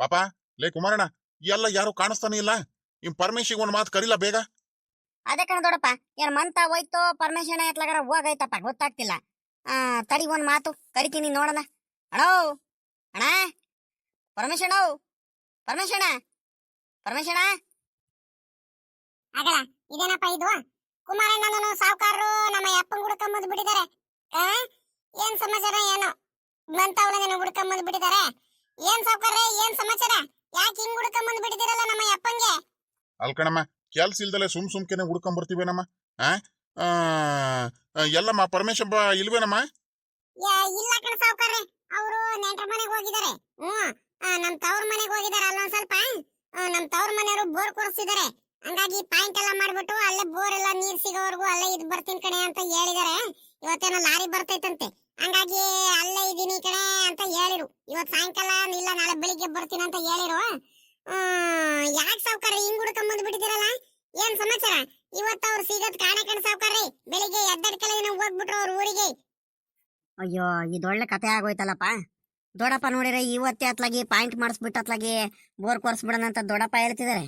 ಪಾಪ ಲೇ ಕುಮಾರಣ್ಣ, ಎಲ್ಲ ಯಾರು ಕಾಣಿಸ್ತಾನೆ ಇಲ್ಲ. ಇನ್ ಪರಮೇಶಿಗೆ ಒಂದ್ ಮಾತು ಕರಿಲ್ಲ ಬೇಗ. ಅದೇ ಕಣ ದೊಡ್ಡಪ್ಪ, ಏನ್ ಮಂತ ಹೋಯ್ತು ಪರ್ಮಿಷನ್ ಎತ್ಲಾಗಾರ ಹೋಗೈತಪ್ಪ ಗೊತ್ತಾಗ್ತಿಲ್ಲ. ತಡಿ ಒಂದ್ ಮಾತು ಕರಿತೀನಿ ನೋಡೋಣ. ಅಣ್ಣೋ, ಅಣ್ಣ, ಪರಮೇಶಣ್ಣ, ಪರಮೇಶಣ್ಣ, ಪರಮೇಶಣ್ಣ. ಆಗಲ್ಲ ಇದೇನಪ್ಪ ಇದು? ಕುಮಾರಣ್ಣನನ್ನು ಸಾವುಕಾರರು ನಮ್ಮ ಅಪ್ಪನ ಹುಡ್ಕೊಂಬಂದು ಬಿಟ್ಟಿದ್ದಾರೆ. ಏನ್ ಸಮಾಚಾರ? ಏನೋ ಬಂತವಳನ್ನ ಹುಡ್ಕೊಂಬಂದು ಬಿಟ್ಟಿದ್ದಾರೆ. ಏನ್ ಸಾವುಕಾರ್ರೆ, ಏನ್ ಸಮಾಚಾರ? ಯಾಕೆ ಹಿಂಗ್ ಹುಡ್ಕೊಂಬಂದು ಬಿಟ್ಟಿದ್ದೀರಲ್ಲ ನಮ್ಮ ಅಪ್ಪಂಗೆ? ಅಲ್ಕಣಮ್ಮ, ಕೆಲ್ಸ ಇಲ್ದಲೆ ಸುಮ್ಕೆನೆ ಹುಡ್ಕೊಂಡ್ ಬರ್ತೀವೇನಮ್ಮ. ಎಲ್ಲಮ್ಮ ಪರಮೇಶ ಇಲ್ವೇನಮ್ಮ? ಇಲ್ಲ ಕಣ ಸಾವುಕಾರ್ರೆ, ಅವರು ನೆಂಟ್ರ ಮನೆಗೆ ಹೋಗಿದ್ದಾರೆ. ನಮ್ ತವ್ರ ಮನೆಗೆ ಹೋಗಿದ್ದಾರೆ. ಅಲ್ಲೊಂದ್ ಸ್ವಲ್ಪ ನಮ್ ತವ್ರ ಮನೆಯವರು ಬೋರ್ ಕೊರ್ಸಿದ್ದಾರೆ. ಹಂಗಾಗಿ ಪಾಯಿಂಟ್ ಎಲ್ಲ ಮಾಡ್ಬಿಟ್ಟು ಅಲ್ಲೇ ಬೋರ್ ಎಲ್ಲ ನೀರ್ ಸಿಗೋವರೆಗೂ ಅಲ್ಲೇ ಇದ್ ಬರ್ತೀನಿ ಕಣೆ ಅಂತ ಹೇಳಿದಾರೆ. ಇವತ್ತೇನೋ ಲಾರಿ ಬರ್ತೈತಂತೆ, ಹಂಗಾಗಿ ಅಲ್ಲೇ ಇದೀನಿ ಕಣೆ ಅಂತ ಹೇಳಿರು. ಇವತ್ ಸಾಯಂಕಾಲ ಇಲ್ಲ ನಾಳೆ ಬೆಳಿಗ್ಗೆ ಬರ್ತೀನಿ ಅಂತ ಹೇಳಿರು. ಯಾಕೆ ಸಾವುಕಾರ ಹಿಂಗ್ ಹುಡ್ಕೊಂಡ್ ಬಿಟ್ಟಿದ್ದೀರಲ್ಲ? ಏನ್ ಸಮಾಚಾರ? ಇವತ್ತು ಅವ್ರು ಸಿಗತ್ ಕಾಣೆ ಕಣ ಸಾವುಕಾರ್ರಿ. ಬೆಳಿಗ್ಗೆ ಎದ್ದಡ್ಕೆಲ್ಲ ಹೋಗ್ಬಿಟ್ರು ಅವ್ರ ಊರಿಗೆ. ಅಯ್ಯೋ, ಇದೊಳ್ಳೆ ಕತೆ ಆಗೋಯ್ತಲ್ಲಪ್ಪ. ದೊಡ್ಡಪ್ಪ ನೋಡಿದ್ರೆ ಇವತ್ತೇ ಅತ್ಲಾಗಿ ಪಾಯಿಂಟ್ ಮಾಡಿಸ್ಬಿಟ್ಟು ಅತ್ಲಾಗಿ ಬೋರ್ ಕೊರ್ಸ್ಬಿಡೋಣ ಅಂತ ದೊಡ್ಡಪ್ಪ ಹೇಳ್ತಿದ್ದಾರೆ.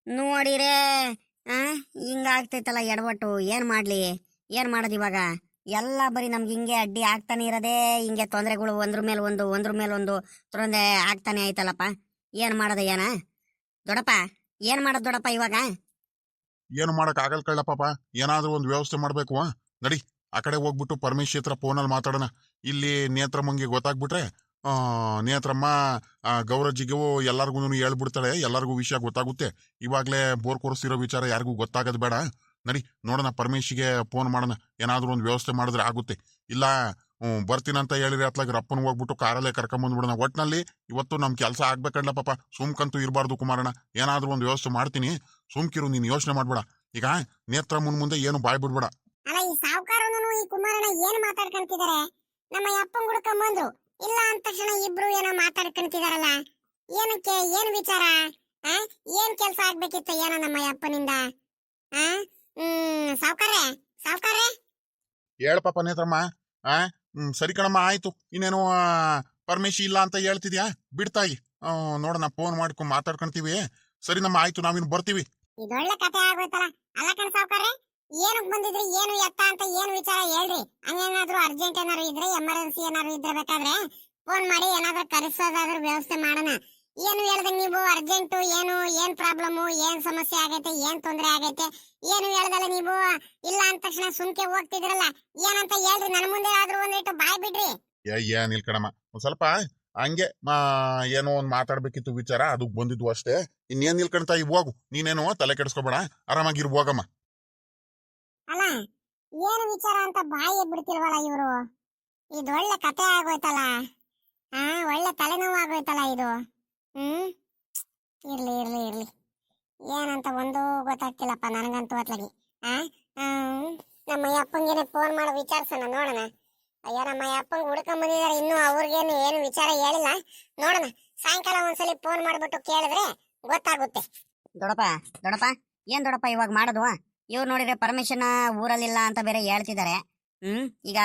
ನೋಡಿರೆ ಹಿಂಗಾಗ್ತೈತಲ್ಲ ಎಡವಟ್ಟು. ಏನ್ ಮಾಡ್ಲಿ, ಏನ್ ಮಾಡೋದು ಇವಾಗ? ಎಲ್ಲ ಬರೀ ನಮ್ಗೆ ಹಿಂಗೆ ಅಡ್ಡಿ ಆಗ್ತಾನೆ ಇರೋದೇ. ಹಿಂಗೆ ತೊಂದರೆಗಳು ಒಂದ್ರ ಮೇಲೆ ಒಂದು ತೊಂದರೆ ಆಗ್ತಾನೆ ಆಯ್ತಲ್ಲಪ್ಪ. ಏನ್ ಮಾಡೋದ ಏನ ದೊಡ್ಡಪ್ಪ? ಏನ್ ಮಾಡೋದು ದೊಡ್ಡಪ್ಪ ಇವಾಗ? ಏನು ಮಾಡಕ್ ಆಗಲ್ ಕಳ್ಳಪ್ಪ. ಏನಾದ್ರೂ ಒಂದು ವ್ಯವಸ್ಥೆ ಮಾಡ್ಬೇಕು. ನಡಿ ಆ ಕಡೆ ಹೋಗ್ಬಿಟ್ಟು ಪರಮೇಶ್ ಹತ್ರ ಫೋನಲ್ಲಿ ಮಾತಾಡೋಣ. ಇಲ್ಲಿ ನೇತ್ರಮ್ಮಂಗೆ ಗೊತ್ತಾಗ್ಬಿಟ್ರೆ ನೇತ್ರಮ್ಮ ಗೌರಜ್ಜಿಗೂ ಎಲ್ಲಾರ್ಗು ಹೇಳ್ಬಿಡ್ತಾಳೆ. ಎಲ್ಲರಿಗೂ ವಿಷಯ ಗೊತ್ತಾಗುತ್ತೆ. ಇವಾಗ್ಲೇ ಬೋರ್ ಕೊರ್ಸಿರೋ ವಿಚಾರ ಯಾರಿಗೂ ಗೊತ್ತಾಗದ್ ಬೇಡ. ನಡಿ ನೋಡೋಣ, ಪರಮೇಶಿಗೆ ಫೋನ್ ಮಾಡೋಣ. ಏನಾದ್ರೂ ಒಂದು ವ್ಯವಸ್ಥೆ ಮಾಡಿದ್ರೆ ಆಗುತ್ತೆ. ಇಲ್ಲ ಬರ್ತೀನಂತ ಹೇಳಿದ್ರೆ ಅತ್ಲಾಗ ರಪ್ಪನ್ ಹೋಗ್ಬಿಟ್ಟು ಕಾರಲ್ಲೇ ಕರ್ಕೊಂಬಂದ್ಬಿಡೋಣ. ಒಟ್ನಲ್ಲಿ ಇವತ್ತು ನಮ್ ಕೆಲಸ ಆಗ್ಬೇಕಂಡ ಪಾಪ. ಸುಮ್ಕಂತೂ ಇರಬಾರ್ದು ಕುಮಾರಣ್ಣ. ಏನಾದ್ರೂ ಒಂದು ವ್ಯವಸ್ಥೆ ಮಾಡ್ತೀನಿ, ಸುಮ್ಕಿರು, ನೀನ್ ಯೋಚನೆ ಮಾಡ್ಬೇಡ. ಈಗ ನೇತ್ರಮ್ಮನ್ ಮುಂದೆ ಏನು ಬಾಯ್ ಬಿಡ್ಬೇಡ. ಅಲ್ಲ, ಈ ಸಾವುಕಾರನು ಈ ಕುಮಾರಣ್ಣ ಏನ್ ಮಾತಾಡ್ಕೊಂತಿದ್ದಾರೆ? ನಮ್ಮ ಅಪ್ಪನ್ ಹುಡ್ಕೊಂಬಂದ್ರು ಇಲ್ಲ ಅಂದ ತಕ್ಷಣ ಇಬ್ರು ಏನೋ ಮಾತಾಡ್ಕೊಂತಿದಾರಲ್ಲ. ಏನಕ್ಕೆ? ಏನ್ ವಿಚಾರ? ಏನ್ ಕೆಲ್ಸ ಆಗ್ಬೇಕಿತ್ತು ಏನೋ ನಮ್ಮ ಅಪ್ಪನಿಂದ? ಸಾವುಕಾರ್ರೆ, ಸಾವುಕಾರ್ರೆ, ಹೇಳ ಪಾಪ ನೇತ್ರಮ್ಮ. ಸರಿ ಕಣಮ್ಮ, ಆಯ್ತು. ಇನ್ನೇನು ಪರಮೇಶಿ ಇಲ್ಲ ಅಂತ ಹೇಳ್ತಿದ್ಯಾ? ಬಿಡ್ತಾಯಿ, ನೋಡೋಣ, ಫೋನ್ ಮಾಡ್ಕೊಂಡು ಮಾತಾಡ್ಕೊಂತೀವಿ. ಸರಿ ನಮ್ಮ, ಆಯ್ತು, ನಾವಿನ್ ಬರ್ತೀವಿ. ಇದೊಳ್ಳೆ ಕತೆ ಆಗೋಯ್ತಲ್ಲ. ಅಲ್ಲ ಕಣ ಸಾವುಕಾರ್ರೆ, ಏನಕ್ ಬಂದಿದ್ರಿ, ಏನು ಎತ್ತ ಅಂತ ಏನು ವಿಚಾರ ಹೇಳ್ರಿ. ಹಂಗೇನಾದ್ರು ಅರ್ಜೆಂಟ್ ಏನಾದ್ರು ಇದ್ರೆ, ಎಮರ್ಜೆನ್ಸಿ ಏನಾದ್ರು ಇದ್ರೆ ಬೇಕಾದ್ರೆ ಫೋನ್ ಮಾಡಿ ಏನಾದ್ರು ಕರೆಸೋದಾದ್ರೂ ವ್ಯವಸ್ಥೆ ಮಾಡೋಣ. ಏನು ಹೇಳ್ದೆ ನೀವು? ಅರ್ಜೆಂಟು ಏನು? ಏನ್ ಪ್ರಾಬ್ಲಮ್? ಏನ್ ಸಮಸ್ಯೆ ಆಗೈತೆ? ಏನ್ ತೊಂದರೆ ಆಗೈತೆ? ಏನು ಹೇಳ್ದಲ್ಲ ನೀವು? ಇಲ್ಲ ಅಂದ ತಕ್ಷಣ ಸುಮ್ಕೆ ಹೋಗ್ತಿದ್ರಲ್ಲ, ಏನಂತ ಹೇಳ್ರಿ. ನನ್ನ ಮುಂದೆ ಆದ್ರೂ ಒಂದಿಟ್ಟು ಬಾಯ್ ಬಿಡ್ರಿ. ಏನ್ ಕಣಮ್ಮ, ಒಂದ್ ಸ್ವಲ್ಪ ಹಂಗೆ ಏನೋ ಒಂದ್ ಮಾತಾಡ್ಬೇಕಿತ್ತು ವಿಚಾರ, ಅದಕ್ ಬಂದಿದ್ವು ಅಷ್ಟೇ. ಇನ್ನೇನ್ ನಿಲ್ಕಣ್ತಾ, ಹೋಗು, ನೀನೇನು ತಲೆ ಕೆಡಿಸ್ಕೊಬೇಡ, ಆರಾಮಾಗಿರ್ ಹೋಗಮ್ಮ. ಅಲ್ಲ, ಏನು ವಿಚಾರ ಅಂತ ಬಾಯಿ ಬಿಡ್ತಿಲ್ವಲ್ಲ ಇವರು? ಇದೊಳ್ಳೆ ಕತೆ ಆಗೋಯ್ತಲ್ಲ. ಒಳ್ಳೆ ತಲೆನೋವು ಆಗೋಯ್ತಲ್ಲ ಇದು. ಇರ್ಲಿ ಇರ್ಲಿ ಇರ್ಲಿ, ಏನಂತ ಒಂದು ಗೊತ್ತಾಗ್ತಿಲ್ಲಪ್ಪ ನನಗಂತೂ ಅತ್ಲಾಗಿ. ನಮ್ಮ ಅಪ್ಪಂಗೇನೆ ಫೋನ್ ಮಾಡೋ ವಿಚಾರಿಸೋಣ, ನೋಡೋಣ. ಅಯ್ಯೋ, ನಮ್ಮ ಅಪ್ಪಂಗೆ ಹುಡ್ಕೊಂಡ್ ಬಂದಿದ್ದಾರೆ, ಇನ್ನು ಅವ್ರಿಗೇನು ಏನು ವಿಚಾರ ಹೇಳಿಲ್ಲ. ನೋಡೋಣ, ಸಾಯಂಕಾಲ ಒಂದ್ಸಲಿ ಫೋನ್ ಮಾಡ್ಬಿಟ್ಟು ಕೇಳಿದ್ರೆ ಗೊತ್ತಾಗುತ್ತೆ. ದೊಡ್ಡಪ್ಪ, ದೊಡ್ಡಪ್ಪ, ಏನ್ ದೊಡ್ಡಪ್ಪ ಇವಾಗ ಮಾಡೋದು? ಇವ್ರು ನೋಡಿದ್ರೆ ಪರ್ಮಿಷನ್ ಊರಲ್ಲಿಲ್ಲ ಅಂತ ಬೇರೆ ಹೇಳ್ತಿದ್ದಾರೆ. ಈಗ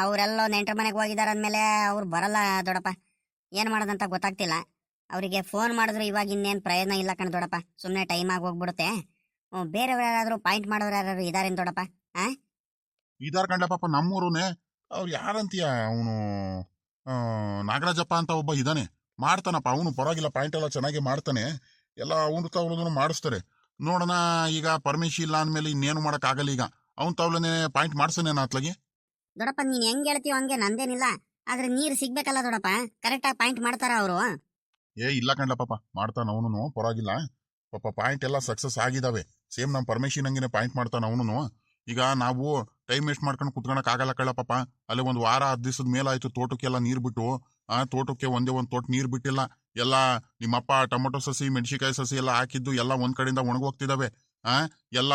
ಅವರೆಲ್ಲೋ ನೆಂಟರ ಮನೆಗೆ ಹೋಗಿದಾರ ಅಂದ್ಮೇಲೆ ಅವ್ರು ಬರಲ್ಲ ದೊಡ್ಡಪ್ಪ. ಏನ್ ಮಾಡೋದಂತ ಗೊತ್ತಾಗ್ತಿಲ್ಲ. ಅವರಿಗೆ ಫೋನ್ ಮಾಡಿದ್ರು ಇವಾಗ ಇನ್ನೇನ್ ಪ್ರಯೋಜನ ಇಲ್ಲ ಕಣ ದೊಡ್ಡಪ್ಪ. ಸುಮ್ನೆ ಟೈಮ್ ಆಗಿ ಹೋಗ್ಬಿಡುತ್ತೆ. ಬೇರೆಯವ್ರು ಯಾರಾದ್ರೂ ಪಾಯಿಂಟ್ ಮಾಡೋರು ಯಾರು ಇದಾರೇನ್ ದೊಡ್ಡಪ್ಪ? ಇದಾರ್ ಕಂಡ ಪಾಪ, ನಮ್ಮೂರುನೇ. ಅವ್ರು ಯಾರಂತೀಯ, ಅವನು ನಾಗರಾಜಪ್ಪ ಅಂತ ಒಬ್ಬ ಇದಾನೆ, ಮಾಡ್ತಾನಪ್ಪ ಅವನು. ಪರವಾಗಿಲ್ಲ, ಪಾಯಿಂಟ್ ಎಲ್ಲ ಚೆನ್ನಾಗಿ ಮಾಡ್ತಾನೆ. ಎಲ್ಲ ಅವನು ತವ್ರದನ್ನು ಮಾಡಿಸ್ತಾರೆ. ನೋಡೋಣ, ಈಗ ಪರ್ಮಿಷನ್ ಇಲ್ಲ ಅಂದ್ಮೇಲೆ ಇನ್ನೇನು ಮಾಡಕ್ ಆಗಲ್ಲ. ಈಗ ಅವ್ನ್ ತವ್ಲನೆ ಪಾಯಿಂಟ್ ಮಾಡ್ಸನೇನ ಅತ್ಲಾಗಿ. ದೊಡ್ಡಪ್ಪ, ನೀನ್ ಹೆಂಗ್ ಹೇಳ್ತೀವ ಹಂಗೆ, ನಂದೇನಿಲ್ಲ. ಆದ್ರೆ ನೀರ್ ಸಿಗ್ಬೇಕಲ್ಲ ದೊಡ್ಡಪ್ಪ, ಕರೆಕ್ಟ್ ಆಗಿ ಪಾಯಿಂಟ್ ಮಾಡ್ತಾರ ಅವರು? ಇಲ್ಲ ಕಂಡ ಪಾಪ, ಮಾಡ್ತಾನ ಅವನು. ಪರವಾಗಿಲ್ಲ ಪಾಪ, ಪಾಯಿಂಟ್ ಎಲ್ಲ ಸಕ್ಸಸ್ ಆಗಿದಾವೆ. ಸೇಮ್ ನಮ್ ಪರ್ಮಿಷನ್ ಹಂಗೇನೆ ಪಾಯಿಂಟ್ ಮಾಡ್ತಾನ ಅವನು. ಈಗ ನಾವು ಟೈಮ್ ವೇಸ್ಟ್ ಮಾಡ್ಕೊಂಡು ಕುತ್ಕೊಳಕ್ ಆಗಲ್ಲ ಕಳ್ಳ ಪಾಪ. ಅಲ್ಲಿ 1 ವಾರ 10 ದಿವಸದ ಮೇಲಾಯ್ತು ತೋಟಕ್ಕೆಲ್ಲ ನೀರ್ ಬಿಟ್ಟು. ತೋಟಕ್ಕೆ ಒಂದೇ ಒಂದ್ ತೋಟ ನೀರ್ ಬಿಟ್ಟಿಲ್ಲ. ಎಲ್ಲ ನಿಮ್ಮಪ್ಪ ಟೊಮೊಟೊ ಸಸಿ, ಮೆಣಸಿಕಾಯಿ ಸಸಿ ಎಲ್ಲ ಹಾಕಿದ್ದು ಎಲ್ಲ ಒಂದ್ ಕಡೆಯಿಂದ ಒಣಗೋಗ್ತಿದಾವೆ. ಎಲ್ಲ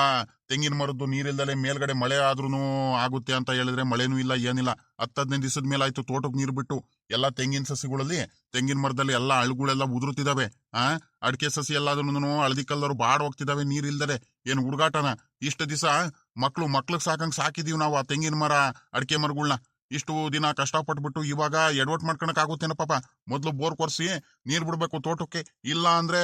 ತೆಂಗಿನ ಮರದ್ದು ನೀರಿಲ್ದಲೆ ಮೇಲ್ಗಡೆ ಮಳೆ ಆದ್ರೂ ಆಗುತ್ತೆ ಅಂತ ಹೇಳಿದ್ರೆ ಮಳೆನೂ ಇಲ್ಲ, ಏನಿಲ್ಲ. 10-15 ದಿವಸದ ಮೇಲಾಯ್ತು ತೋಟಕ್ಕೆ ನೀರ್ ಬಿಟ್ಟು. ಎಲ್ಲ ತೆಂಗಿನ ಸಸಿಗಳಲ್ಲಿ, ತೆಂಗಿನ ಮರದಲ್ಲಿ ಎಲ್ಲ ಅಳುಗಳೆಲ್ಲ ಉದುರುತ್ತಿದಾವೆ. ಅಡಿಕೆ ಸಸಿ ಎಲ್ಲಾದ್ರೂ ಹಳದಿ ಕಲ್ಲರು ಬಾಡ್ ಹೋಗ್ತಿದಾವೆ ನೀರ್ ಇಲ್ದರೆ. ಏನ್ ಹುಡುಗಾಟನ? ಇಷ್ಟ ದಿವಸ ಮಕ್ಳಿಗೆ ಸಾಕಂಗ್ ಸಾಕಿದೀವಿ ನಾವು ಆ ತೆಂಗಿನ ಮರ, ಅಡಿಕೆ ಮರಗಳನ್ನ. ಇಷ್ಟು ದಿನ ಕಷ್ಟಪಟ್ಬಿಟ್ಟು ಇವಾಗ ಎಡವಟ್ ಮಾಡ್ಕೊಳಕ್ ಆಗುತ್ತೇನ ಪಾಪ. ಮೊದ್ಲು ಬೋರ್ ಕೊರ್ಸಿ ನೀರ್ ಬಿಡ್ಬೇಕು ತೋಟಕ್ಕೆ. ಇಲ್ಲ ಅಂದ್ರೆ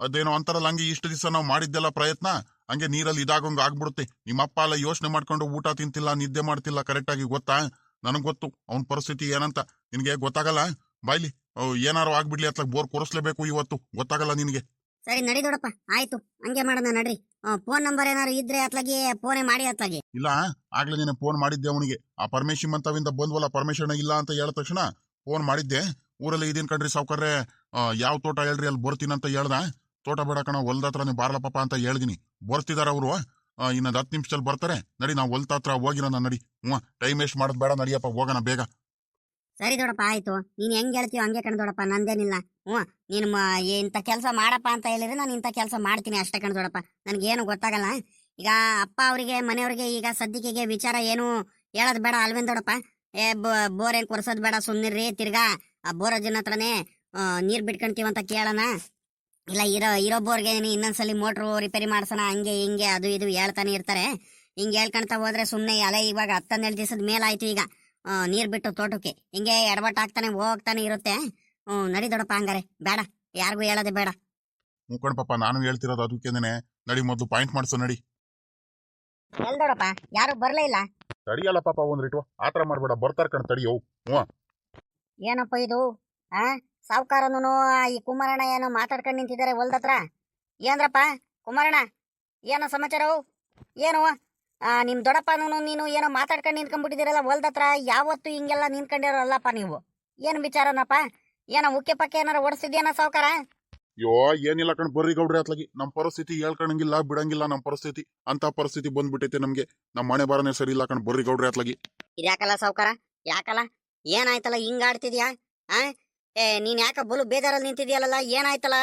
ಅದೇನೋ ಅಂತಾರಲ್ಲ, ಹಂಗೆ ಇಷ್ಟು ದಿವಸ ನಾವು ಮಾಡಿದ್ದೆಲ್ಲ ಪ್ರಯತ್ನ ಹಂಗೆ ನೀರಲ್ಲಿ ಇದಾಗಂಗ ಆಗ್ಬಿಡುತ್ತೆ. ನಿಮ್ಮಪ್ಪ ಎಲ್ಲ ಯೋಚನೆ ಮಾಡ್ಕೊಂಡು ಊಟ ತಿಂತಿಲ್ಲ, ನಿದ್ದೆ ಮಾಡ್ತಿಲ್ಲ ಕರೆಕ್ಟ್ ಆಗಿ, ಗೊತ್ತಾ? ನನಗ್ ಗೊತ್ತು ಅವನ ಪರಿಸ್ಥಿತಿ ಏನಂತ. ನಿನ್ಗೆ ಗೊತ್ತಾಗಲ್ಲ? ಬಾಯ್ಲಿ, ಏನಾರು ಆಗ್ಬಿಡ್ಲಿ ಅತ್ಲಾಗ ಬೋರ್ ಕೊರ್ಸ್ಲೇಬೇಕು ಇವತ್ತು, ಗೊತ್ತಾಗಲ್ಲ ನಿನ್ಗೆ. ಸರಿ ನಡಿ ದೊಡಪ್ಪ, ಆಯ್ತು ಹಂಗೆ ಮಾಡೋಣ ನಡ್ರಿ. ಫೋನ್ ನಂಬರ್ ಏನಾರು ಇದ್ರೆ ಅತ್ಲಾಗಿ ಫೋನೇ ಮಾಡಿ ಅತ್ಲಾಗಿ. ಇಲ್ಲ, ಆಗ್ಲೇ ನೀನೆ ಫೋನ್ ಮಾಡಿದ್ದೆ ಅವನಿಗೆ. ಆ ಪರಮೇಶನ್ ಅಂತವಿಂದ ಬಂದ್ವಲ್ಲ, ಪರ್ಮಿಷನ್ ಇಲ್ಲ ಅಂತ ಹೇಳಿದ ತಕ್ಷಣ ಫೋನ್ ಮಾಡಿದ್ದೆ. ಊರಲ್ಲಿ ಇದೀನ್ ಕಣ್ರಿ ಸಾವ್ಕಾರ್ರೆ, ಯಾವ ತೋಟ ಹೇಳ್ರಿ ಅಲ್ಲಿ ಬರ್ತೀನಂತ ಹೇಳ್ದ. ತೋಟ ಬೇಡ ಕಣ, ಹೊಲ್ದ ಹತ್ರ ನೀವು ಬಾರ್ಲ ಪಾಪ ಅಂತ ಹೇಳ್ದಿನಿ. ಬರ್ತಿದಾರ ಅವರು. ಇನ್ನೊಂದು 10 ನಿಮಿಷದಲ್ಲಿ ಬರ್ತಾರೆ. ನಡಿ, ನಾವು ಹೊಲ್ದ ಹತ್ರ ಹೋಗಿರೋಣ ನಡಿ. ಟೈಮ್ ವೇಸ್ಟ್ ಮಾಡೋದ್ ಬೇಡ, ನಡಿಯಪ್ಪ ಹೋಗೋಣ ಬೇಗ. ಸರಿ ದೊಡಪ್ಪ, ಆಯ್ತು. ನೀನ್ ಹೆಂಗ್ ಹೇಳ್ತೀವ ಹಂಗೆ ಕಣ್ ದೊಡಪ್ಪ, ನಂದೇನಿಲ್ಲ. ನೀನು ಇಂಥ ಕೆಲಸ ಮಾಡಪ್ಪ ಅಂತ ಹೇಳಿದ್ರೆ ನಾನು ಇಂಥ ಕೆಲಸ ಮಾಡ್ತೀನಿ ಅಷ್ಟೇ ಕಣ್ ದೊಡಪ್ಪ. ನನ್ಗೇನು ಗೊತ್ತಾಗಲ್ಲ. ಈಗ ಅಪ್ಪ ಅವರಿಗೆ ಮನೆಯವ್ರಿಗೆ ಈಗ ಸದ್ಯಕ್ಕೆ ವಿಚಾರ ಏನು ಹೇಳೋದ್ ಬೇಡ ಅಲ್ವೇನ್ ದೊಡಪ್ಪ? ಬೋರ್ ಏನ್ ಕೊರ್ಸೋದ್ ಬೇಡ, ಸುಮ್ನಿರ್ರಿ. ತಿರ್ಗಾ ಆ ಬೋರಜ್ಜನ ಹತ್ರನೇ ನೀರ್ ಬಿಟ್ಕೊಂತೀವಂತ ಕೇಳೋಣ. ಇಲ್ಲ ಇರೋ ಬೋರ್ಗೆ ಇನ್ನೊಂದ್ಸಲಿ ಮೋಟ್ರು ರಿಪೇರಿ ಮಾಡ್ಸೋಣ, ಹಂಗೆ ಹಿಂಗೆ ಅದು ಇದು ಹೇಳ್ತಾನೆ ಇರ್ತಾರೆ. ಹಿಂಗೆ ಹೇಳ್ಕೊಂತ ಹೋದ್ರೆ ಸುಮ್ನೆ ಅಲೆ ಇವಾಗ 10-12 ದಿವಸದ ಮೇಲಾಯ್ತು ಈಗ ನೀರ್ ಬಿಟ್ಟು ತೋಟಕ್ಕೆ ಹಿಂಗೆ ಎಡವಟ್ ಆಗ್ತಾನೆ ಹೋಗ್ತಾನೆ ಇರುತ್ತೆ. ನಡಿ ದೊಡಪ್ಪ, ಹಂಗಾರೆ ಬೇಡ, ಯಾರಿಗೂ ಹೇಳೋದೇ ಬೇಡ. ಮುಖಂಡ್ ಪಾಪ, ನಾನು ಹೇಳ್ತಿರೋದು ಅದಕ್ಕೇನೆ. ನಡಿ, ಮೊದ್ಲು ಪಾಯಿಂಟ್ ಮಾಡ್ಸೋ ನಡಿ. ಎಲ್ ದೊಡಪ್ಪ, ಯಾರು ಬರ್ಲೇ ಇಲ್ಲ. ತಡಿಯಲ್ಲ ಪಾಪ, ಒಂದ್ರಿಟ್ಟು ಆತರ ಮಾಡ್ಬೇಡ, ಬರ್ತಾರ ಕಣ್ ತಡಿಯೋ. ಏನಪ್ಪ ಇದು? ಸಾವ್ಕಾರನು ಈ ಕುಮಾರಣ್ಣ ಏನೋ ಮಾತಾಡ್ಕೊಂಡು ನಿಂತಿದ್ದಾರೆ ಹೊಲ್ದತ್ರ. ಏನ್ರಪ್ಪ ಕುಮಾರಣ್ಣ, ಏನೋ ಸಮಾಚಾರ? ಏನು ನಿಮ್ ದೊಡ್ಡಪ್ಪನೂ ನೀನು ಏನೋ ಮಾತಾಡ್ಕೊಂಡು ನಿಂತ್ಕೊಂಡ್ಬಿಟ್ಟಿದ್ದೀರಲ್ಲ ಹೊಲ್ದತ್ರ. ಯಾವತ್ತು ಹಿಂಗೆಲ್ಲ ನಿಂತ್ಕೊಂಡಿರಲ್ಲಪ್ಪ ನೀವು. ಏನು ವಿಚಾರನಪ್ಪ? ಏನೋ ಉಕ್ಕೆ ಪಕ್ಕೆ ಏನಾರ ಓಡಿಸಿದ್ಯಾನ ಸಾವ್ಕಾರ? ಯೋ, ಏನಿಲ್ಲ ಕಣ್, ಬರ್ರಿ ಗೌಡ್ರಿ ಅತ್ಲಾಗಿ. ನಮ್ ಪರಿಸ್ಥಿತಿ ಹೇಳ್ಕೊಳಂಗಿಲ್ಲ, ಬಿಡಂಗಿಲ್ಲ. ನಮ್ ಪರಿಸ್ಥಿತಿ ಅಂತ ಪರಿಸ್ಥಿತಿ ಬಂದ್ಬಿಟ್ಟೈತೆ ನಮ್ಗೆ. ನಮ್ ಮನೆ ಬಾರನೆ ಸರಿ ಇಲ್ಲ ಕಣ್, ಬರ್ರಿ ಗೌಡ್ರಿ ಅತ್ಲಾಗಿ. ಇದ್ಯಾಕಲ್ಲ ಸಾವ್ಕಾರ, ಯಾಕಲ್ಲ? ಏನಾಯ್ತಲ್ಲ ಹಿಂಗ ಆಡ್ತಿದ್ಯಾ? ನೀನ್ ಯಾಕ ಬಲು ಬೇಜಾರಲ್ಲಿ ನಿಂತಿದ್ಯಲ್ಲ, ಏನಾಯ್ತಲ್ಲ?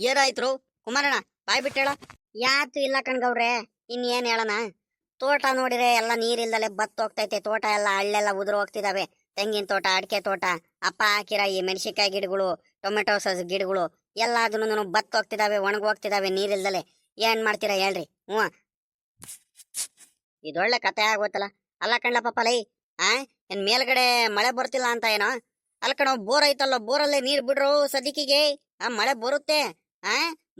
ಏನಾಯ್ತು ಕುಮಾರಣ್ಣ, ಬಾಯ್ ಬಿಟ್ಟು ಹೇಳ. ಯಾತು ಇಲ್ಲ ಕಣ್ಗವ್ರೆ, ಇನ್ನೇನ್ ಹೇಳಣ? ತೋಟ ನೋಡಿದ್ರೆ ಎಲ್ಲ ನೀರಿಲ್ದಲೆ ಬತ್ತು ಹೋಗ್ತೈತೆ. ತೋಟ ಎಲ್ಲ ಹಳ್ಳೆಲ್ಲ ಉದುರು ಹೋಗ್ತಿದಾವೆ. ತೆಂಗಿನ ತೋಟ, ಅಡಿಕೆ ತೋಟ, ಅಪ್ಪ ಹಾಕಿರ ಈ ಮೆಣಸಿನ್ಕಾಯಿ ಗಿಡಗಳು, ಟೊಮೆಟೊ ಗಿಡಗಳು ಎಲ್ಲದನ್ನು ಬತ್ತು ಹೋಗ್ತಿದಾವೆ, ಒಣಗಿ ಹೋಗ್ತಿದಾವೆ ನೀರಿಲ್ದಲೆ. ಏನ್ ಮಾಡ್ತೀರಾ ಹೇಳ್ರಿ? ಇದೊಳ್ಳೆ ಕತೆ ಆಗೋತ್ತಲ್ಲ. ಅಲ್ಲ ಕಣ್ಲ ಪಾಪಲೈ, ಏನ್ ಮೇಲ್ಗಡೆ ಮಳೆ ಬರ್ತಿಲ್ಲ ಅಂತ ಏನೋ? ಅಲ್ಲ ಕಣ, ಬೋರ್ ಐತಲ್ಲ, ಬೋರಲ್ಲೇ ನೀರ್ ಬಿಡ್ರು ಸದಿಕಿಗೆ. ಮಳೆ ಬರುತ್ತೆ,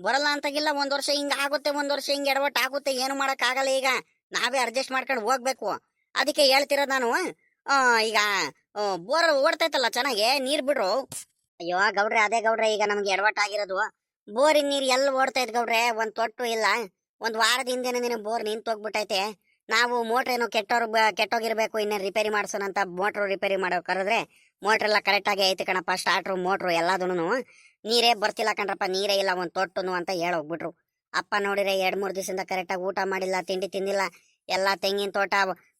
ಬರಲ್ಲ ಅಂತಾಗಿಲ್ಲ. ಒಂದ್ ವರ್ಷ ಹಿಂಗ ಆಗುತ್ತೆ, ಒಂದ್ ವರ್ಷ ಹಿಂಗ ಎಡವಟ್ ಆಗುತ್ತೆ. ಏನು ಮಾಡಕ್ ಆಗಲ್ಲ. ಈಗ ನಾವೇ ಅಡ್ಜಸ್ಟ್ ಮಾಡ್ಕೊಂಡು ಹೋಗ್ಬೇಕು. ಅದಕ್ಕೆ ಹೇಳ್ತಿರೋದು ನಾನು. ಈಗ ಬೋರ್ ಓಡ್ತೈತಲ್ಲ ಚೆನ್ನಾಗಿ, ನೀರ್ ಬಿಡ್ರು. ಅಯ್ಯೋ ಗೌಡ್ರೆ, ಅದೇ ಗೌಡ್ರೆ, ಈಗ ನಮ್ಗೆ ಎಡವಟ್ ಆಗಿರೋದು. ಬೋರಿನ ನೀರ್ ಎಲ್ಲಿ ಓಡ್ತೈತ್ ಗೌಡ್ರೆ? ಒಂದ್ ತೊಟ್ಟು ಇಲ್ಲ. ಒಂದ್ ವಾರದ ಹಿಂದೆನೆ ಬೋರ್ ನಿಂತೋಗ್ಬಿಟ್ಟೈತೆ. ನಾವು ಮೋಟ್ರ್ ಏನೋ ಕೆಟ್ಟೋಗಿರ್ಬೇಕು, ಇನ್ನೇ ರಿಪೇರಿ ಮಾಡ್ಸೋಣ ಅಂತ ಮೋಟ್ರ್ ರಿಪೇರಿ ಮಾಡೋ ಕರೆದ್ರೆ ಮೋಟ್ರ್ ಎಲ್ಲ ಕರೆಕ್ಟ್ ಆಗಿ ಐತಿ ಕಣಪ್ಪ. ಸ್ಟಾರ್ಟ್ರು ಮೋಟ್ರು ಎಲ್ಲದೂನು ನೀರೇ ಬರ್ತಿಲ್ಲ ಕಣ್ರಪ್ಪ, ನೀರೇ ಇಲ್ಲ ಒಂದ್ ತೊಟ್ಟುನು ಅಂತ ಹೇಳೋಗ್ಬಿಟ್ರು. ಅಪ್ಪ ನೋಡಿದ್ರೆ 2-3 ದಿವಸದಿಂದ ಕರೆಕ್ಟಾಗಿ ಊಟ ಮಾಡಿಲ್ಲ, ತಿಂಡಿ ತಿಂದಿಲ್ಲ. ಎಲ್ಲ ತೆಂಗಿನ ತೋಟ,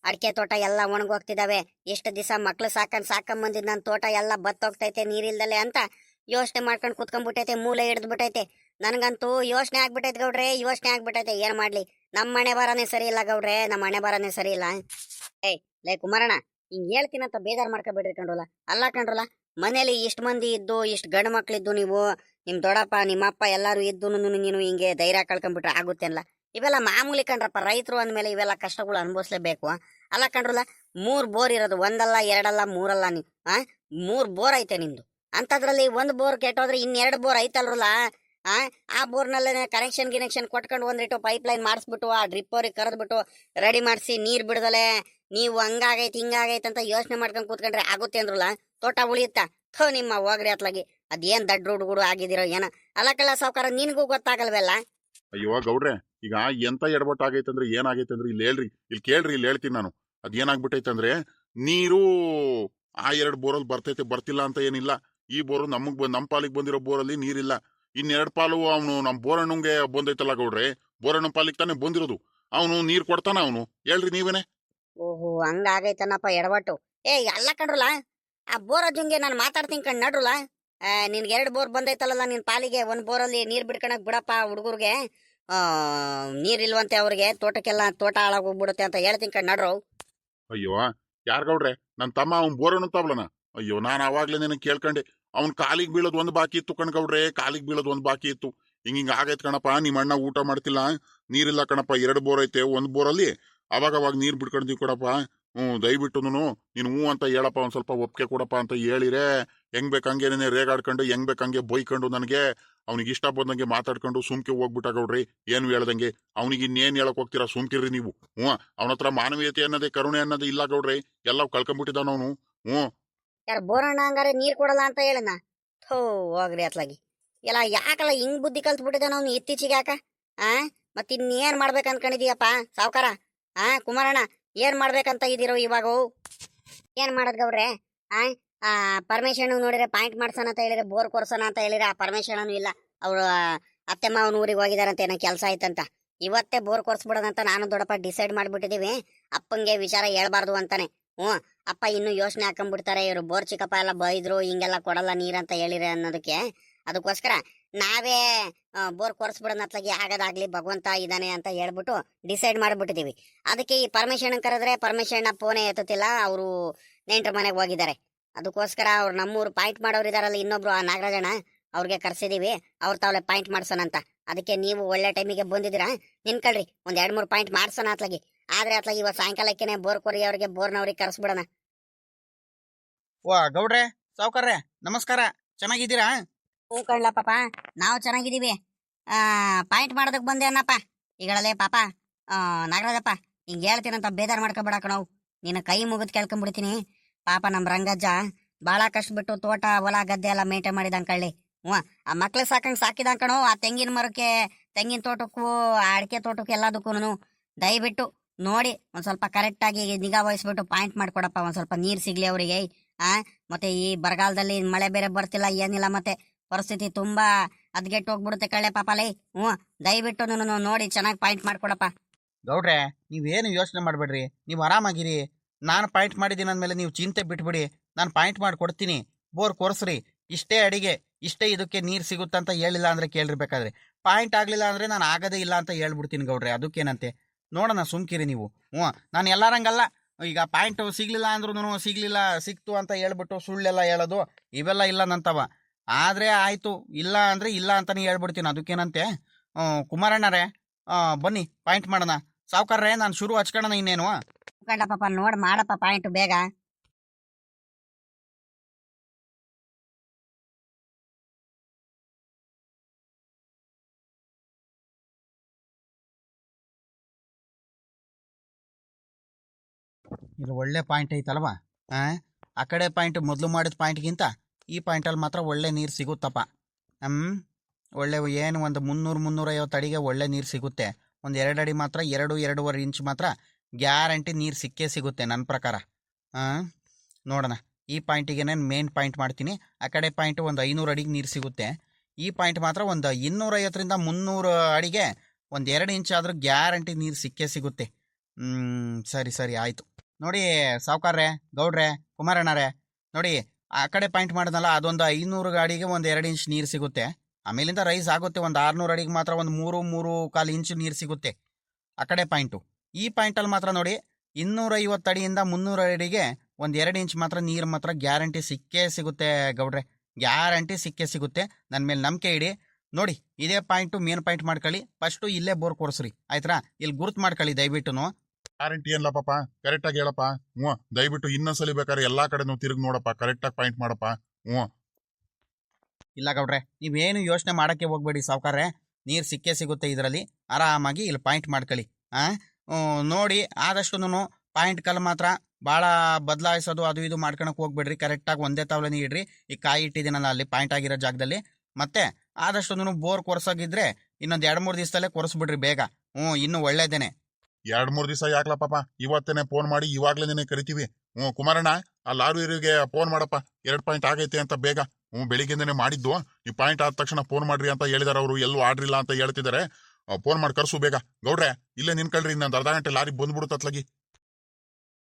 ಅಡಿಕೆ ತೋಟ ಎಲ್ಲ ಒಣಗೋಗ್ತಿದಾವೆ. ಎಷ್ಟು ದಿವಸ ಮಕ್ಳು ಸಾಕಂಬಂದಿದ್ ನನ್ನ ತೋಟ ಎಲ್ಲ ಬತ್ತೋಗ್ತೈತೆ ನೀರಿಲ್ದಲೆ ಅಂತ ಯೋಚನೆ ಮಾಡ್ಕೊಂಡು ಕುತ್ಕೊಂಡ್ಬಿಟ್ಟೈತೆ, ಮೂಲೆ ಹಿಡಿದ್ಬಿಟ್ಟೈತೆ. ನನ್ಗಂತೂ ಯೋಚನೆ ಆಗ್ಬಿಟ್ಟೈತೆ ಗೌಡ್ರೆ, ಯೋಚನೆ ಆಗ್ಬಿಟ್ಟೈತೆ. ಏನ್ ಮಾಡ್ಲಿ, ನಮ್ಮ ಮನೆ ಬಾರನೇ ಸರಿ ಇಲ್ಲ ಗೌಡ್ರೆ, ನಮ್ಮ ಮನೆ ಬಾರನೇ ಸರಿ ಇಲ್ಲ. ಲೇ ಕುಮಾರಣ್ಣ, ಹಿಂಗ್ ಹೇಳ್ತೀನಂತ ಬೇಜಾರ್ ಮಾಡ್ಕೊಬೇಡ್ರಿ ಕಣ್ರಲ್ಲ. ಅಲ್ಲ ಕಣ್ರಲ್ಲ, ಮನೇಲಿ ಇಷ್ಟ್ ಮಂದಿ ಇದ್ದು, ಇಷ್ಟ್ ಗಂಡು ಮಕ್ಳಿದ್ದು, ನೀವು ನಿಮ್ ದೊಡ್ಡಪ್ಪ ನಿಮ್ಮಪ್ಪ ಎಲ್ಲಾರು ಇದ್ದು ನೀನು ಹಿಂಗೆ ಧೈರ್ಯ ಕಳ್ಕೊಂಡ್ಬಿಟ್ರೆ ಆಗುತ್ತೆ ಅಲ್ಲ. ಇವೆಲ್ಲ ಮಾಮೂಲಿ ಕಣ್ರಪ್ಪ, ರೈತರು ಅಂದ್ಮೇಲೆ ಇವೆಲ್ಲ ಕಷ್ಟಗಳು ಅನುಭವಿಸ್ಲೇಬೇಕು. ಅಲ್ಲ ಕಣ್ರಲ್ಲ, 3 ಬೋರ್ ಇರೋದು, 1 ಅಲ್ಲ 2 ಅಲ್ಲ 3 ಅಲ್ಲ. ನೀವು 3 ಬೋರ್ ಐತೆ ನಿಮ್ದು. ಅಂತದ್ರಲ್ಲಿ 1 ಬೋರ್ ಕೆಟ್ಟೋದ್ರೆ 2 ಬೋರ್ ಐತಲ್ರಲ್ಲ. ಆ ಬೋರ್ನಲ್ಲೇ ಕನೆಕ್ಷನ್ ಕೊಟ್ಕೊಂಡು ಒಂದಿಟ್ಟು ಪೈಪ್ ಲೈನ್ ಮಾಡಿಸ್ಬಿಟ್ಟು ಆ ಡ್ರಿಪ್ ಅವ್ರಿಗೆ ಕರೆದ್ಬಿಟ್ಟು ರೆಡಿ ಮಾಡಿಸಿ ನೀರ್ ಬಿಡದಲೆ ನೀವು ಹಂಗಾಗೈತಿ ಹಿಂಗಾಗೈತೆ ಅಂತ ಯೋಚನೆ ಮಾಡ್ಕೊಂಡು ಕೂತ್ಕೊಂಡ್ರೆ ಆಗುತ್ತೆ ಅಂದ್ರಲ್ಲ. ತೋಟ ಉಳಿಯುತ್ತಾ? ನಿಮ್ಮ ಹೋಗ್ರಿ ಅತ್ಲಾಗಿ. ಅದೇನ್ ದಡ್ಡ ಹುಡುಗರು ಆಗಿದಿರೋ ಏನ. ಅಲ್ಲಕಲ್ಲ ಸಾವ್ಕಾರ, ನಿನ್ಗೂ ಗೊತ್ತಾಗಲ್ವಲ್ಲ. ಅಯ್ಯೋ ಗೌಡ್ರೆ, ಈಗ ಎಂತ ಎಡವಟ್ ಆಗೈತೆ ಅಂದ್ರೆ ಏನಾಗೈತೆ ಅಂದ್ರೆ ಇಲ್ಲಿ ಹೇಳ್ರಿ, ಇಲ್ಲಿ ಕೇಳ್ರಿ, ಇಲ್ಲಿ ಹೇಳ್ತೀನಿ ನಾನು. ಅದೇನಾಗ್ಬಿಟ್ಟೈತೆ ಅಂದ್ರೆ, ನೀರು ಆ 2 ಬೋರಲ್ಲಿ ಬರ್ತೈತೆ, ಬರ್ತಿಲ್ಲ ಅಂತ ಏನಿಲ್ಲ. ಈ ಬೋರು ನಮ್ ಪಾಲಿಗೆ ಬಂದಿರೋ ಬೋರಲ್ಲಿ ನೀರಿಲ್ಲ. 2 ಪಾಲು ಅವನು ನಮ್ ಬೋರಣ್ಣಂಗೆ ಬಂದೈತಲ್ಲ ಗೌಡ್ರೆ, ಬೋರಣ್ಣ ಪಾಲಿಗೆ ತಾನೇ ಬಂದಿರೋದು. ಅವನು ನೀರ್ ಕೊಡ್ತಾನ ಅವನು? ಹೇಳ್ರಿ ನೀವೇನೆ. ಓಹೋ, ಹಂಗಾಗೈತನಪ್ಪ ಎಡವಟ್ಟು. ಎಲ್ಲ ಕಣ್ರಲ್ಲ, ಆ ಬೋರಜ್ಜಂಗೆ ನಾನು ಮಾತಾಡ್ತೀನಿ ಕಣ್ ನಡ್ರಲ್ಲ. ನಿನ್ಗೆ 2 ಬೋರ್ ಬಂದೈತಲ್ಲ ನಿನ್ ಪಾಲಿಗೆ. 1 ಬೋರಲ್ಲಿ ನೀರ್ ಬಿಡ್ಕೊಳಕ್ ಬಿಡಪ್ಪ ಹುಡುಗರ್ಗೆ. ನೀರಿಲ್ವಂತೆ ಅವ್ರಿಗೆ, ತೋಟಕ್ಕೆಲ್ಲ ತೋಟ ಹಾಳಾಗೋಗ್ಬಿಡುತ್ತೆ ಅಂತ ಹೇಳ್ತೀನಿ ಕಣ್ ನಡ್ರು. ಅಯ್ಯೋ ಯಾರ್ ಗೌಡ್ರೆ, ನನ್ ತಮ್ಮ ಅವ್ನ್ ಬೋರಣ್ಣ ತಾವ್ಲನ. ಅಯ್ಯೋ, ನಾನ್ ಅವಾಗ್ಲೇ ನಿನಗೆ ಕೇಳ್ಕೊಂಡೆ. ಅವ್ನ್ ಕಾಲಿಗೆ ಬೀಳೋದ್ 1 ಬಾಕಿ ಇತ್ತು ಕಣ್ಗೌಡ್ರೆ, ಕಾಲಿಗೆ ಬೀಳೋದ್ 1 ಬಾಕಿ ಇತ್ತು. ಹಿಂಗ ಆಗೈತ್ ಕಣಪ್ಪ, ನಿಮ್ಮ ಅಣ್ಣ ಊಟ ಮಾಡ್ತಿಲ್ಲ, ನೀರಿಲ್ಲ ಕಣಪ್ಪ. 2 ಬೋರ್ ಐತೆ, 1 ಬೋರಲ್ಲಿ ಅವಾಗ ನೀರ್ ಬಿಡ್ಕೊಂಡ್ತೀವಿ ಕೊಡಪ್ಪ. ದಯವಿಟ್ಟು ನೀನು ಹ್ಞೂ ಅಂತ ಹೇಳಪ್ಪ, ಒಂದ್ ಸ್ವಲ್ಪ ಒಪ್ಪಿಗೆ ಕೊಡಪ್ಪ ಅಂತ ಹೇಳಿರೆ ಹೆಂಗ್ ಬೇಕಂಗೆ ರೇಗಾಡ್ಕೊಂಡು ಹೆಂಗ್ ಬೇಕಂಗೆ ಬೈಕೊಂಡು ನನಗೆ ಅವ್ನಿಗೆ ಇಷ್ಟ ಬಂದಂಗೆ ಮಾತಾಡ್ಕೊಂಡು ಸುಮ್ಕೆ ಹೋಗ್ಬಿಟ್ಟ ಗೌಡ್ರಿ. ಏನು ಹೇಳ್ದಂಗೆ ಅವ್ನಿಗೆ ಇನ್ನೇನ್ ಹೇಳಕ್ ಹೋಗ್ತೀರಾ, ಸುಮ್ಕಿರ್ರಿ ನೀವು. ಅವನ ಹತ್ರ ಮಾನವೀಯತೆ ಅನ್ನೋದೇ ಕರುಣೆ ಅನ್ನೋದೇ ಇಲ್ಲ ಗೌಡ್ರಿ, ಎಲ್ಲ ಕಳ್ಕೊಂಡ್ಬಿಟ್ಟಿದ್ದಾನ ಅವನು. ಯಾರು ಬೋರಣ್ಣ ಹಂಗಾರೆ ನೀರ್ ಕೊಡಲ್ಲ ಅಂತ ಹೇಳನ? ಥೋ ಹೋಗ್ರಿ ಅತ್ಲಾಗಿ. ಎಲ್ಲ ಯಾಕಲ್ಲ ಹಿಂಗ್ ಬುದ್ಧಿ ಕಲ್ತ್ಬಿಟ್ಟಿದ್ದಾನ ಅವ್ನು ಇತ್ತೀಚೆಗೆ ಯಾಕ? ಮತ್ ಇನ್ನೇನ್ ಮಾಡ್ಬೇಕು ಅನ್ಕೊಂಡಿದೀಯಪ್ಪ ಸಾವ್ಕಾರ? ಕುಮಾರಣ್ಣ ಏನ್ ಮಾಡ್ಬೇಕಂತ ಇದೀರೋ ಇವಾಗ? ಏನ್ ಮಾಡದ್ ಗೌಡ್ರೆ? ಪರ್ಮಿಷನ್ ನೋಡಿದ್ರೆ ಪಾಯಿಂಟ್ ಮಾಡ್ಸೋಣ ಅಂತ ಹೇಳಿದ್ರೆ ಬೋರ್ ಕೊರ್ಸೋಣ ಅಂತ ಹೇಳಿದ್ರೆ ಆ ಪರ್ಮಿಷನ್ ಇಲ್ಲ. ಅವ್ರು ಅತ್ತೆ ಮಾವನ ಊರಿಗೆ ಹೋಗಿದಾರಂತೆ, ಏನೋ ಕೆಲಸ ಆಯ್ತಂತ. ಇವತ್ತೇ ಬೋರ್ ಕೊರ್ಸ್ಬಿಡೋದಂತ ನಾನು ದೊಡ್ಡಪ್ಪ ಡಿಸೈಡ್ ಮಾಡ್ಬಿಟ್ಟಿದೀವಿ. ಅಪ್ಪಂಗೆ ವಿಚಾರ ಹೇಳ್ಬಾರ್ದು ಅಂತಾನೆ. ಅಪ್ಪ ಇನ್ನು ಯೋಚನೆ ಹಾಕೊಂಡ್ಬಿಡ್ತಾರೆ, ಇವ್ರು ಬೋರ್ ಚಿಕ್ಕಪ್ಪ ಎಲ್ಲ ಬೈದ್ರು ಹಿಂಗೆಲ್ಲ ಕೊಡಲ್ಲ ನೀರಂತ ಹೇಳಿರಿ ಅನ್ನೋದಕ್ಕೆ. ಅದಕ್ಕೋಸ್ಕರ ನಾವೇ ಬೋರ್ ಕೊರ್ಸ್ಬಿಡೋಣ ಅತ್ಲಾಗಿ, ಆಗದಾಗ್ಲಿ ಭಗವಂತ ಇದಾನೆ ಅಂತ ಹೇಳ್ಬಿಟ್ಟು ಡಿಸೈಡ್ ಮಾಡ್ಬಿಟ್ಟಿದೀವಿ. ಅದಕ್ಕೆ ಈ ಪರ್ಮಿಷನ್ ಕರೆದ್ರೆ ಪರ್ಮಿಷನ್ ಫೋನೇ ಎತ್ತುತ್ತಿಲ್ಲ, ಅವರು ನೆಂಟ್ರ ಮನೆಗೆ ಹೋಗಿದ್ದಾರೆ. ಅದಕ್ಕೋಸ್ಕರ ಅವ್ರು ನಮ್ಮೂರು ಪಾಯಿಂಟ್ ಮಾಡೋರು ಇದಾರಲ್ಲ, ಇನ್ನೊಬ್ರು ಆ ನಾಗರಾಜಣ್ಣ, ಅವ್ರಿಗೆ ಕರ್ಸಿದೀವಿ. ಅವ್ರ ತಾವಲೆ ಪಾಯಿಂಟ್ ಮಾಡ್ಸೋಣ ಅಂತ. ಅದಕ್ಕೆ ನೀವು ಒಳ್ಳೆ ಟೈಮಿಗೆ ಬಂದಿದ್ದೀರಾ, ನಿನ್ಕಳ್ರಿ ಒಂದ್ 2-3 ಪಾಯಿಂಟ್ ಮಾಡ್ಸೋಣ ಅತ್ಲಾಗಿ. ಆದ್ರೆ ಅತ್ಲಾಗಿ ಇವತ್ತು ಸಾಯಂಕಾಲಕ್ಕೇನೆ ಬೋರ್ ಕೊರಿ ಅವ್ರಿಗೆ ಬೋರ್ನವ್ರಿಗೆ ಕರ್ಸ್ಬಿಡೋಣ. ಗೌಡ್ರೆ, ಸಾವ್ಕಾರ್ರೆ, ನಮಸ್ಕಾರ. ಚೆನ್ನಾಗಿದ್ದೀರಾ? ಹ್ಞೂ ಕಳ್ಳ ಪಾಪ, ನಾವು ಚೆನ್ನಾಗಿದ್ದೀವಿ. ಪಾಯಿಂಟ್ ಮಾಡೋದಕ್ಕೆ ಬಂದೆ ಅನ್ನಪ್ಪ. ಈಗಳಲ್ಲೇ ಪಾಪ ನಾಗರಾಜಪ್ಪ, ಹಿಂಗೆ ಹೇಳ್ತೀನಂತ ಬೇದಾರ್ ಮಾಡ್ಕೊಬೇಡ ಕಣವು. ನಿನ್ನ ಕೈ ಮುಗಿದ್ ಕೇಳ್ಕೊಂಡ್ಬಿಡ್ತೀನಿ. ಪಾಪ ನಮ್ಮ ರಂಗಜ್ಜ ಭಾಳ ಕಷ್ಟಬಿಟ್ಟು ತೋಟ ಹೊಲ ಗದ್ದೆ ಎಲ್ಲ ಮೇಂಟೈನ್ ಮಾಡಿದಂಗೆ ಕಳ್ಳಿ. ಆ ಮಕ್ಳು ಸಾಕಂಗೆ ಸಾಕಿದಂಗೆ ಕಣೋ. ಆ ತೆಂಗಿನ ಮರಕ್ಕೆ, ತೆಂಗಿನ ತೋಟಕ್ಕೂ, ಅಡಿಕೆ ತೋಟಕ್ಕೂ ಎಲ್ಲದಕ್ಕೂ ದಯವಿಟ್ಟು ನೋಡಿ ಒಂದ್ ಸ್ವಲ್ಪ ಕರೆಕ್ಟಾಗಿ ನಿಗಾ ವಹಿಸ್ಬಿಟ್ಟು ಪಾಯಿಂಟ್ ಮಾಡ್ಕೊಡಪ್ಪ. ಒಂದ್ ಸ್ವಲ್ಪ ನೀರು ಸಿಗ್ಲಿ ಅವರಿಗೆ. ಮತ್ತೆ ಈ ಬರಗಾಲದಲ್ಲಿ ಮಳೆ ಬೇರೆ ಬರ್ತಿಲ್ಲ, ಏನಿಲ್ಲ, ಮತ್ತೆ ಪರಿಸ್ಥಿತಿ ತುಂಬಾ ಅದ್ಗೆಟ್ಟು ಹೋಗ್ಬಿಡುತ್ತೆ ಕಳ್ಳೆ ಪಾಪಲೇ. ದಯವಿಟ್ಟು ನೋಡಿ ಚೆನ್ನಾಗಿ ಪಾಯಿಂಟ್ ಮಾಡ್ಕೊಡಪ್ಪ. ಗೌಡ್ರೆ, ನೀವೇನು ಯೋಚನೆ ಮಾಡಬೇಡ್ರಿ, ನೀವು ಆರಾಮಾಗಿರಿ. ನಾನು ಪಾಯಿಂಟ್ ಮಾಡಿದ್ದೀನಿ ಅಂದಮೇಲೆ ನೀವು ಚಿಂತೆ ಬಿಟ್ಬಿಡಿ. ನಾನು ಪಾಯಿಂಟ್ ಮಾಡಿ ಕೊಡ್ತೀನಿ. ಬೋರ್ ಕೊರ್ಸ್ರಿ. ಇಷ್ಟೇ ಅಡಿಗೆ, ಇಷ್ಟೇ ಇದಕ್ಕೆ ನೀರು ಸಿಗುತ್ತಂತ ಹೇಳಿಲ್ಲ ಅಂದ್ರೆ ಕೇಳಿರ್ಬೇಕಾದ್ರೆ, ಪಾಯಿಂಟ್ ಆಗಲಿಲ್ಲ ಅಂದರೆ ನಾನು ಆಗೋದೇ ಇಲ್ಲ ಅಂತ ಹೇಳ್ಬಿಡ್ತೀನಿ ಗೌಡ್ರೆ. ಅದಕ್ಕೇನಂತೆ ನೋಡೋಣ, ಸುಮ್ಕಿರಿ ನೀವು. ನಾನು ಎಲ್ಲಾರಂಗಲ್ಲ. ಈಗ ಪಾಯಿಂಟ್ ಸಿಗ್ಲಿಲ್ಲ ಅಂದ್ರೂ ಸಿಕ್ತು ಅಂತ ಹೇಳ್ಬಿಟ್ಟು ಸುಳ್ಳೆಲ್ಲ ಹೇಳೋದು ಇವೆಲ್ಲ ಇಲ್ಲ ನಂತವ. ಆದರೆ ಆಯಿತು, ಇಲ್ಲ ಅಂದರೆ ಇಲ್ಲ ಅಂತಲೇ ಹೇಳ್ಬಿಡ್ತೀನಿ. ಅದಕ್ಕೇನಂತೆ. ಕುಮಾರಣ್ಣರೇ, ಬನ್ನಿ ಪಾಯಿಂಟ್ ಮಾಡೋಣ. ಸಾವ್ಕಾರ್ರೆ, ನಾನು ಶುರು ಹಚ್ಕೊಳ್ಳೋಣ ಇನ್ನೇನು. ಪಾಪ ನೋಡ್ ಮಾಡಪ್ಪ ಪಾಯಿಂಟ್ ಬೇಗ. ಇದು ಒಳ್ಳೆ ಪಾಯಿಂಟ್ ಐತಲ್ವಾ? ಆ ಕಡೆ ಪಾಯಿಂಟ್ ಮೊದಲು ಮಾಡಿದ ಪಾಯಿಂಟ್ಗಿಂತ ಈ ಪಾಯಿಂಟಲ್ಲಿ ಮಾತ್ರ ಒಳ್ಳೆ ನೀರು ಸಿಗುತ್ತಪ್ಪ. ಒಳ್ಳೆ ಏನು ಒಂದು 300-350 ಅಡಿಗೆ ಒಳ್ಳೆ ನೀರು ಸಿಗುತ್ತೆ. ಒಂದು 2 ಅಡಿ ಮಾತ್ರ, 2-2.5 ಇಂಚ್ ಮಾತ್ರ ಗ್ಯಾರಂಟಿ ನೀರು ಸಿಕ್ಕೇ ಸಿಗುತ್ತೆ ನನ್ನ ಪ್ರಕಾರ. ನೋಡೋಣ, ಈ ಪಾಯಿಂಟಿಗೆ ನಾನು ಮೇನ್ ಪಾಯಿಂಟ್ ಮಾಡ್ತೀನಿ. ಆ ಕಡೆ ಪಾಯಿಂಟ್ ಒಂದು 500 ಅಡಿಗೆ ನೀರು ಸಿಗುತ್ತೆ. ಈ ಪಾಯಿಂಟ್ ಮಾತ್ರ ಒಂದು 250-300 ಅಡಿಗೆ ಒಂದು 2 ಇಂಚ್ ಆದರೂ ಗ್ಯಾರಂಟಿ ನೀರು ಸಿಕ್ಕೇ ಸಿಗುತ್ತೆ. ಸರಿ ಆಯಿತು. ನೋಡಿ ಸಾವ್ಕಾರ್ರೆ, ಗೌಡ್ರೆ, ಕುಮಾರಣ್ಣರೇ, ನೋಡಿ ಆ ಕಡೆ ಪಾಯಿಂಟ್ ಮಾಡಿದ್ನಲ್ಲ, ಅದೊಂದು 500 ಅಡಿಗೆ ಒಂದು 2 ಇಂಚ್ ನೀರು ಸಿಗುತ್ತೆ. ಆಮೇಲಿಂದ ರೈಸ್ ಆಗುತ್ತೆ. ಒಂದು 600 ಅಡಿಗೆ ಮಾತ್ರ ಒಂದು 3-3.25 ಇಂಚು ನೀರು ಸಿಗುತ್ತೆ ಆ ಕಡೆ ಪಾಯಿಂಟು. ಈ ಪಾಯಿಂಟಲ್ಲಿ ಮಾತ್ರ ನೋಡಿ 250 ಅಡಿಯಿಂದ 300 ಅಡಿಗೆ ಒಂದು 2 ಇಂಚ್ ಮಾತ್ರ ನೀರು ಮಾತ್ರ ಗ್ಯಾರಂಟಿ ಸಿಕ್ಕೇ ಸಿಗುತ್ತೆ ಗೌಡ್ರೆ. ಗ್ಯಾರಂಟಿ ಸಿಕ್ಕೇ ಸಿಗುತ್ತೆ. ನನ್ನ ಮೇಲೆ ನಂಬಿಕೆ ಇಡಿ. ನೋಡಿ, ಇದೇ ಪಾಯಿಂಟು ಮೇನ್ ಪಾಯಿಂಟ್ ಮಾಡ್ಕೊಳ್ಳಿ. ಫಸ್ಟು ಇಲ್ಲೇ ಬೋರ್ ಕೊರ್ಸ್ರಿ, ಆಯ್ತಾ? ಇಲ್ಲಿ ಗುರುತು ಮಾಡ್ಕೊಳ್ಳಿ ದಯವಿಟ್ಟು. ಗ್ಯಾರಂಟಿ ಏನ್ಲ ಪಾಪ, ಕರೆಕ್ಟಾಗಿ ಹೇಳಪ್ಪ. ದಯವಿಟ್ಟು ಇನ್ನೊಂದ್ಸಲಿ ಬೇಕಾದ್ರೆ ಎಲ್ಲಾ ಕಡೆ ತಿರುಗಿ ನೋಡಪ್ಪ, ಕರೆಕ್ಟಾಗಿ ಪಾಯಿಂಟ್ ಮಾಡಪ್ಪ. ಇಲ್ಲ ಗೌಡ್ರೆ, ನೀವೇನು ಯೋಚನೆ ಮಾಡೋಕ್ಕೆ ಹೋಗ್ಬೇಡಿ ಸಾವ್ಕಾರ್ರೆ. ನೀರು ಸಿಕ್ಕೇ ಸಿಗುತ್ತೆ ಇದರಲ್ಲಿ. ಆರಾಮಾಗಿ ಇಲ್ಲಿ ಪಾಯಿಂಟ್ ಮಾಡ್ಕೊಳ್ಳಿ. ನೋಡಿ, ಆದಷ್ಟು ಪಾಯಿಂಟ್ ಕಲ್ ಮಾತ್ರ ಭಾಳ ಬದಲಾಯಿಸೋದು ಅದು ಇದು ಮಾಡ್ಕೊಳಕ್ಕೆ ಹೋಗ್ಬೇಡ್ರಿ. ಕರೆಕ್ಟಾಗಿ ಒಂದೇ ತಾವಲೇ ಇಡ್ರಿ. ಈ ಕಾಯಿ ಇಟ್ಟಿದ್ದೀನಲ್ಲ ಅಲ್ಲಿ ಪಾಯಿಂಟ್ ಆಗಿರೋ ಜಾಗದಲ್ಲಿ. ಮತ್ತೆ ಆದಷ್ಟು ಬೋರ್ ಕೊರ್ಸೋಗಿದ್ರೆ ಇನ್ನೊಂದು 2-3 ದಿವಸದಲ್ಲೇ ಕೊರ್ಸ್ಬಿಡ್ರಿ ಬೇಗ. ಇನ್ನು ಒಳ್ಳೇದೇನೆ. 2-3 ದಿವಸ ಯಾಕ್ಲ ಪಾಪ, ಇವತ್ತೇನೆ ಫೋನ್ ಮಾಡಿ ಇವಾಗ್ಲೇನೆ ಕರಿತೀವಿ. ಕುಮಾರಣ್ಣ, ಆ ಲಾರಿಗೆ ಫೋನ್ ಮಾಡಪ್ಪ, 2 ಪಾಯಿಂಟ್ ಆಗೈತೆ ಅಂತ ಬೇಗ. ಬೆಳಿಗ್ಗೆಂದನೆ ಮಾಡಿದ್ದು. ನೀವು ಪಾಯಿಂಟ್ ಆದ ತಕ್ಷಣ ಫೋನ್ ಮಾಡ್ರಿ ಅಂತ ಹೇಳಿದಾರೆ ಅವರು. ಎಲ್ಲೂ ಆಡ್ರಿಲ್ಲ ಅಂತ ಹೇಳ್ತಿದ್ದಾರೆ. ಫೋನ್ ಮಾಡಿ ಕರ್ಸು ಬೇಗ. ಗೌಡ್ರೆ, ಇಲ್ಲೇ ನಿನ್ಕಳ್ರಿ, ಇನ್ನೊಂದು ಅರ್ಧ ಗಂಟೆ ಲಾರಿ ಬಂದ್ಬಿಡುತ್ತತ್ಲಾಗಿ.